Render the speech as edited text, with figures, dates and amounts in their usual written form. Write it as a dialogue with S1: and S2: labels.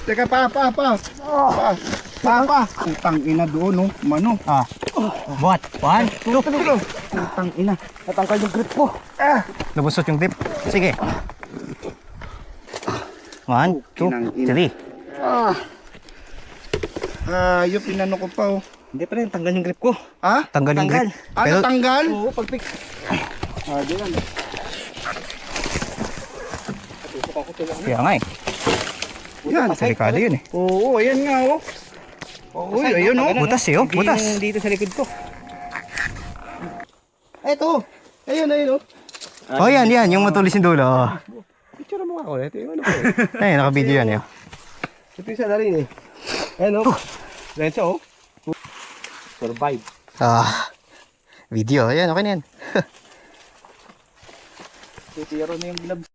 S1: Teka pa. Utang ina doon, no? Mano.
S2: Buhat. 1, 2.
S1: Utang ina. Natangkal yung grip ko.
S2: Nabusot yung grip. Sige. 1, 2, 3.
S1: Yung pinano ko pa, oh.
S2: Hindi pa rin, tanggal yung grip ko.
S1: Ha?
S2: Tanggal yung grip. Pero,
S1: Natanggal?
S2: oo, pagpik.
S1: Di yan.
S2: Kaya nga eh.
S1: Yan.
S2: Delikado yun eh.
S1: Oo, ayan nga, oh. Uy, ayun, oh.
S2: Butas eh, oh. Butas.
S3: Dito sa likod ko.
S1: Eto. Ayun, oh.
S2: Oh, yan. Yung matulis yung dulo.
S3: Picture mo ako. Ito yung ano ko eh.
S2: Ay, naka-video yan eh.
S3: Ito isa na rin eh. Ayan o. Lensa o. Survive.
S2: Video. Ayan, okay na yan.
S3: Titiro na yung gloves.